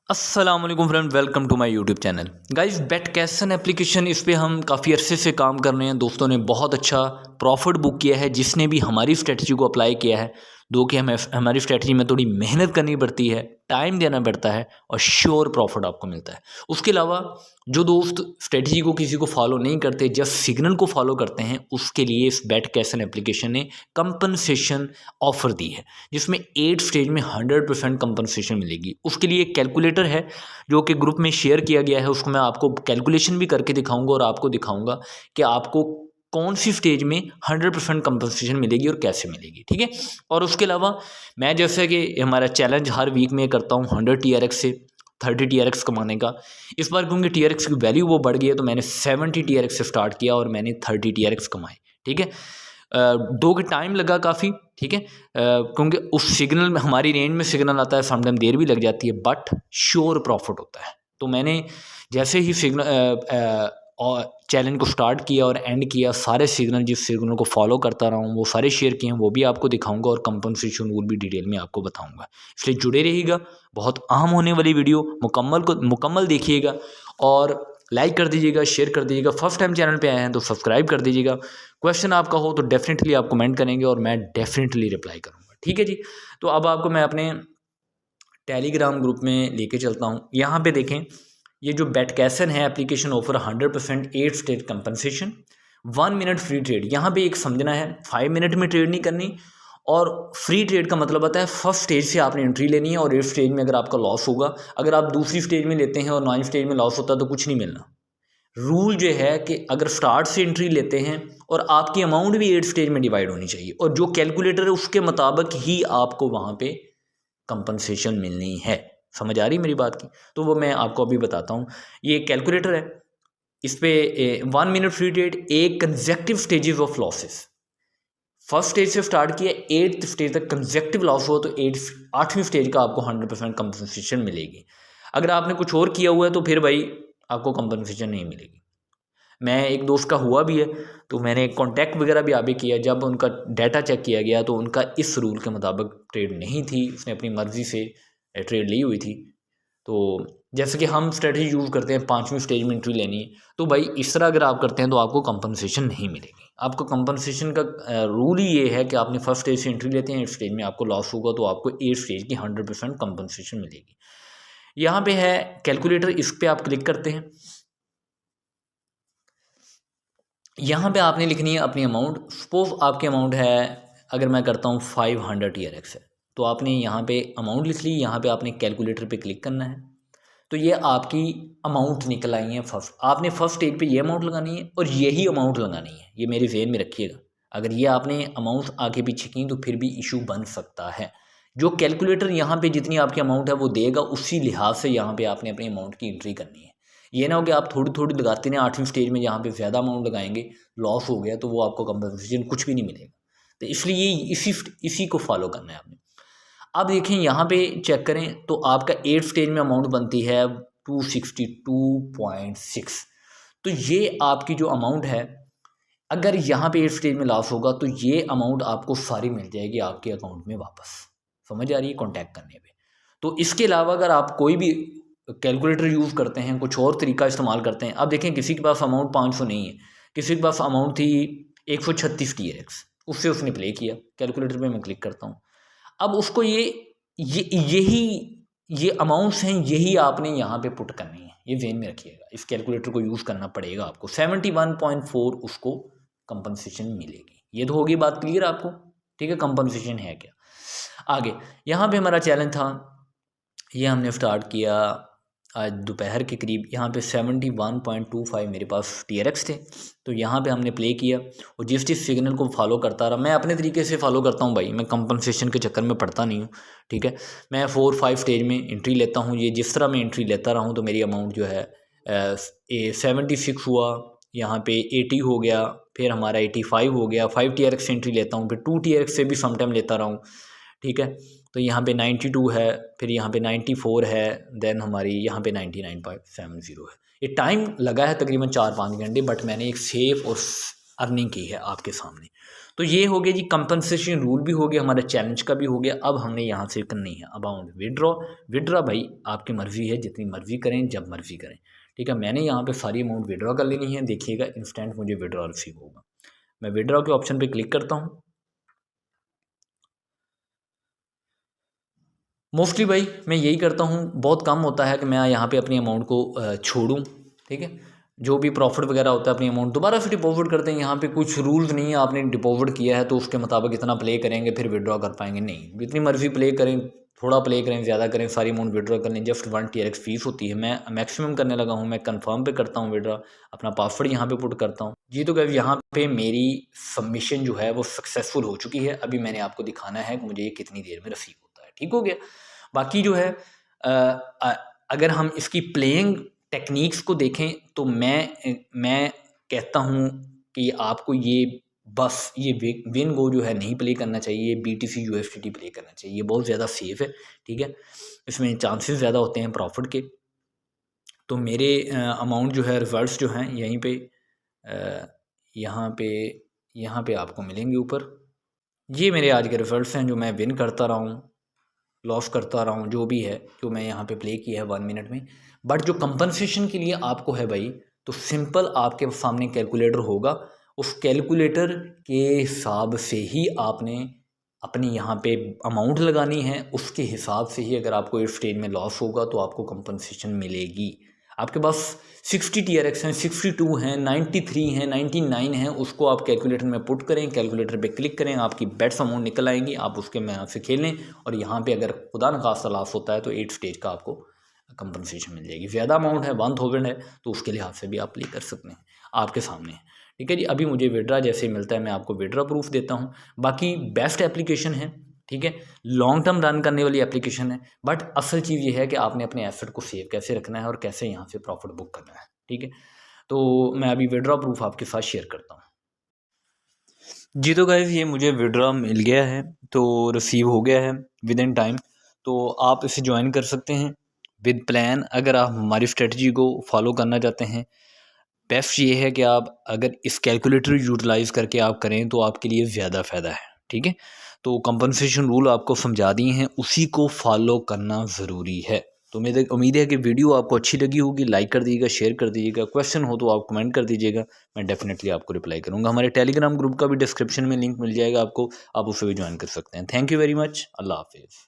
अस्सलाम वालेकुम friend, welcome to my YouTube channel. Guys, बेट कैसन एप्लीकेशन, इस पे हम काफ़ी अरसे से काम कर रहे हैं। दोस्तों ने बहुत अच्छा प्रॉफिट बुक किया है। जिसने भी हमारी स्ट्रेटजी को अप्लाई किया है, दो कि हमें हमारी स्ट्रेटजी में थोड़ी मेहनत करनी पड़ती है, टाइम देना पड़ता है और श्योर प्रॉफिट आपको मिलता है। उसके अलावा जो दोस्त स्ट्रेटजी को किसी को फॉलो नहीं करते, जस्ट सिग्नल को फॉलो करते हैं, उसके लिए इस बेट कैसन एप्लीकेशन ने कंपनसेशन ऑफर दी है, जिसमें 8 स्टेज में 100% कंपनसेशन मिलेगी। उसके लिए एक कैलकुलेटर है जो कि ग्रुप में शेयर किया गया है। उसको मैं आपको कैलकुलेशन भी करके दिखाऊंगा और आपको दिखाऊंगा कि आपको कौन सी स्टेज में 100% कंपनसेशन मिलेगी और कैसे मिलेगी, ठीक है। और उसके अलावा मैं जैसे कि हमारा चैलेंज हर वीक में करता हूँ 100 TRX से 30 TRX कमाने का। इस बार क्योंकि TRX की वैल्यू वो बढ़ गई है, तो मैंने 70 TRX से स्टार्ट किया और मैंने 30 TRX कमाए, ठीक है। दो के टाइम लगा काफ़ी, ठीक है, क्योंकि उस सिग्नल में हमारी रेंज में सिग्नल आता है, समटाइम देर भी लग जाती है, बट श्योर प्रॉफिट होता है। तो मैंने जैसे ही सिग्नल और चैलेंज को स्टार्ट किया और एंड किया, सारे सिग्नल जिस सिग्नल को फॉलो करता रहा हूँ वो सारे शेयर किए हैं, वो भी आपको दिखाऊंगा और कंपनसेशन रूल भी डिटेल में आपको बताऊंगा। इसलिए जुड़े रहिएगा, बहुत अहम होने वाली वीडियो, मुकम्मल देखिएगा और लाइक कर दीजिएगा, शेयर कर दीजिएगा। फर्स्ट टाइम चैनल पे आए हैं तो सब्सक्राइब कर दीजिएगा। क्वेश्चन आपका हो तो डेफिनेटली आप कमेंट करेंगे और मैं डेफिनेटली रिप्लाई करूँगा, ठीक है जी। तो अब आपको मैं अपने टेलीग्राम ग्रुप में लेके चलता हूँ। यहाँ पे देखें, ये जो बेटकैसन है application offer 100% 8 stage compensation, 1 minute free trade. यहाँ पे एक समझना है, 5 मिनट में ट्रेड नहीं करनी। और फ्री ट्रेड का मतलब होता है फर्स्ट स्टेज से आपने एंट्री लेनी है और 8 स्टेज में अगर आपका लॉस होगा, अगर आप दूसरी स्टेज में लेते हैं और 9 स्टेज में लॉस होता है तो कुछ नहीं मिलना। रूल जो है कि अगर स्टार्ट से एंट्री लेते हैं और आपकी अमाउंट भी 8 स्टेज में डिवाइड होनी चाहिए और जो कैलकुलेटर है उसके मुताबिक ही आपको वहाँ पे कंपनसेशन मिलनी है। समझ आ रही मेरी बात की? तो वो मैं आपको अभी बताता हूँ। ये कैलकुलेटर है, इस पे 1 मिनट फ्री ट्रेड, एक consecutive stages of losses. First stage से स्टार्ट किया, 8th स्टेज तक कंसेक्टिव लॉस हुआ तो 8वीं स्टेज का आपको 100% कंपनसेशन मिलेगी। अगर आपने कुछ और किया हुआ है तो फिर भाई आपको कंपनसेशन नहीं मिलेगी। मैं एक दोस्त का हुआ भी है तो मैंने कॉन्टैक्ट वगैरह भी आगे किया, जब उनका डाटा चेक किया गया तो उनका इस रूल के मुताबिक ट्रेड नहीं थी, उसने अपनी मर्ज़ी से ट्रेड ली हुई थी। तो जैसे कि हम स्ट्रेटजी यूज़ करते हैं 5वीं स्टेज में एंट्री लेनी है, तो भाई इस तरह अगर आप करते हैं तो आपको कंपनसेशन नहीं मिलेगी। आपको कंपनसेशन का रूल ही ये है कि आपने फर्स्ट स्टेज से एंट्री लेते हैं, 8 स्टेज में आपको लॉस होगा तो आपको 8 स्टेज की 100% कंपनसेशन मिलेगी। यहाँ पे है कैलकुलेटर, इस पर आप क्लिक करते हैं। यहाँ पे आपने लिखनी है अपनी अमाउंट। सपोज आपकी अमाउंट है, अगर मैं करता हूँ 500 TRX है, तो आपने यहाँ पे अमाउंट लिख ली। यहाँ पे आपने कैलकुलेटर पे क्लिक करना है, तो ये आपकी अमाउंट निकल आई है। फर्स्ट आपने फर्स्ट स्टेज पे ये अमाउंट लगानी है और यही अमाउंट लगानी है, ये मेरे जेहन में रखिएगा। अगर ये आपने अमाउंट आगे पीछे की तो फिर भी इशू बन सकता है। जो कैलकुलेटर यहाँ पे जितनी आपकी अमाउंट है वो देगा, उसी लिहाज से यहाँ पे आपने अपनी अमाउंट की एंट्री करनी है। ये ना हो कि आप थोड़ी थोड़ी लगाते हैं, 8वीं स्टेज में जहाँ पे ज़्यादा अमाउंट लगाएंगे, लॉस हो गया तो वो आपको कंपनसेशन कुछ भी नहीं मिलेगा। तो इसलिए इसी को फॉलो करना है आपने। अब देखें यहाँ पे चेक करें तो आपका 8 स्टेज में अमाउंट बनती है 262.6। तो ये आपकी जो अमाउंट है, अगर यहाँ पे 8 स्टेज में लॉस होगा तो ये अमाउंट आपको सारी मिल जाएगी आपके अकाउंट में वापस। समझ आ रही है कॉन्टैक्ट करने पे? तो इसके अलावा अगर आप कोई भी कैलकुलेटर यूज़ करते हैं, कुछ और तरीका इस्तेमाल करते हैं। अब देखें, किसी के पास अमाउंट 500 नहीं है, किसी के पास अमाउंट थी 136 TRX, उससे उसने प्ले किया। कैलकुलेटर पे मैं क्लिक करता हूँ, अब उसको ये अमाउंट्स हैं, यही आपने यहाँ पे पुट करनी है। ये जेन में रखिएगा, इस कैलकुलेटर को यूज़ करना पड़ेगा आपको। 71.4 उसको कंपनसेशन मिलेगी। ये तो होगी बात क्लियर आपको, ठीक है। कंपनसेशन है क्या आगे। यहाँ पे हमारा चैलेंज था, ये हमने स्टार्ट किया आज दोपहर के करीब। यहाँ पे 71.25 मेरे पास TRX थे, तो यहाँ पे हमने प्ले किया और जिस सिग्नल को फॉलो करता रहा। मैं अपने तरीके से फॉलो करता हूँ भाई, मैं कंपनसेशन के चक्कर में पड़ता नहीं हूँ, ठीक है। मैं 4-5 स्टेज में एंट्री लेता हूँ। ये जिस तरह मैं एंट्री लेता रहा हूँ तो मेरी अमाउंट जो है 76 हुआ, यहाँ पे 80 हो गया, फिर हमारा 85 हो गया। 5 TRX से एंट्री लेता हूँ, फिर 2 TRX से भी समटाइम लेता रहा हूँ, ठीक है। तो यहाँ पे 92 है, फिर यहाँ पे 94 है, देन हमारी यहाँ पे 99.70 है। ये टाइम लगा है तकरीबन 4-5 घंटे, बट मैंने एक सेफ और अर्निंग की है आपके सामने। तो ये हो गया जी, कंपनसेशन रूल भी हो गया, हमारा चैलेंज का भी हो गया। अब हमने यहाँ से करनी है अमाउंट विड्रॉ। विड्रॉ भाई आपकी मर्ज़ी है, जितनी मर्ज़ी करें, जब मर्ज़ी करें, ठीक है। मैंने यहाँ पे सारी अमाउंट विड्रॉ कर लेनी है। देखिएगा इंस्टेंट मुझे विड्रॉ रिसीव होगा। मैं विड्रॉ के ऑप्शन पे क्लिक करता हूँ। मोस्टली भाई मैं यही करता हूँ, बहुत कम होता है कि मैं यहाँ पे अपनी अमाउंट को छोड़ूँ, ठीक है। जो भी प्रॉफिट वगैरह होता है अपनी अमाउंट दोबारा से डिपॉजिट करते हैं। यहाँ पे कुछ रूल्स नहीं है, आपने डिपॉजिट किया है तो उसके मुताबिक इतना प्ले करेंगे फिर विड्रॉ कर पाएंगे, नहीं, जितनी मर्जी प्ले करें, थोड़ा प्ले करें, ज़्यादा करें, सारी अमाउंट विड्रॉ कर लें। जस्ट 1 TRX फीस होती है, मैं मैक्सिमम करने लगा हूँ। मैं कंफर्म पे करता हूँ विड्रॉ, अपना पासवर्ड यहाँ पे पुट करता हूँ जी। तो गाइस यहाँ पे मेरी सबमिशन जो है वो सक्सेसफुल हो चुकी है। अभी मैंने आपको दिखाना है कि मुझे ये कितनी देर में रिसीव होता है, ठीक हो गया। बाकी जो है अगर हम इसकी प्लेइंग टेक्निक्स को देखें तो मैं कहता हूँ कि आपको ये बस ये विन गो जो है नहीं प्ले करना चाहिए, BTC USDT प्ले करना चाहिए। ये बहुत ज़्यादा सेफ़ है, ठीक है। इसमें चांसेस ज़्यादा होते हैं प्रॉफिट के। तो मेरे अमाउंट जो है रिजल्ट्स जो हैं यहीं पे यहाँ पे यहाँ पे आपको मिलेंगे ऊपर। ये मेरे आज के रिजल्ट्स हैं जो मैं विन करता रहा हूँ, लॉस करता रहा हूँ, जो भी है जो मैं यहाँ पे प्ले किया है 1 मिनट में। बट जो कंपनसेशन के लिए आपको है भाई, तो सिंपल आपके सामने कैलकुलेटर होगा, उस कैलकुलेटर के हिसाब से ही आपने अपनी यहाँ पे अमाउंट लगानी है। उसके हिसाब से ही अगर आपको इस स्टेज में लॉस होगा तो आपको कंपनसेशन मिलेगी। आपके पास 60 TRX हैं, 62 हैं, 93 हैं, 99 हैं, उसको आप कैलकुलेटर में पुट करें, कैलकुलेटर पे क्लिक करें, आपकी बेट्स अमाउंट निकल आएंगी, आप उसके में से खेलें। और यहाँ पे अगर खुदा न खास्ता लॉस होता है तो 8 स्टेज का आपको कंपनसेशन मिल जाएगी। ज़्यादा अमाउंट है, 1000 है, तो उसके लिहाज से भी आप प्ले कर सकते हैं, आपके सामने है, ठीक है जी। अभी मुझे विड्रा जैसे मिलता है मैं आपको विड्रा प्रूफ देता हूँ। बाकी बेस्ट एप्लीकेशन है, ठीक है, लॉन्ग टर्म रन करने वाली एप्लीकेशन है। बट असल चीज़ ये है कि आपने अपने एसेट को सेव कैसे रखना है और कैसे यहाँ से प्रॉफिट बुक करना है, ठीक है। तो मैं अभी विड्रॉ प्रूफ आपके साथ शेयर करता हूँ जी। तो गाइस ये मुझे विड्रॉ मिल गया है, तो रिसीव हो गया है विद इन टाइम। तो आप इसे ज्वाइन कर सकते हैं विद प्लान। अगर आप हमारी स्ट्रेटजी को फॉलो करना चाहते हैं, बेस्ट ये है कि आप अगर इस कैलकुलेटर यूटिलाइज़ करके आप करें तो आपके लिए ज़्यादा फ़ायदा है, ठीक है। तो कंपनसेशन रूल आपको समझा दिए हैं, उसी को फॉलो करना ज़रूरी है। तो मेरी उम्मीद है कि वीडियो आपको अच्छी लगी होगी। लाइक कर दीजिएगा, शेयर कर दीजिएगा, क्वेश्चन हो तो आप कमेंट कर दीजिएगा, मैं डेफिनेटली आपको रिप्लाई करूँगा। हमारे टेलीग्राम ग्रुप का भी डिस्क्रिप्शन में लिंक मिल जाएगा आपको, आप उसे भी ज्वाइन कर सकते हैं। Thank you very much. अल्लाह हाफिज़।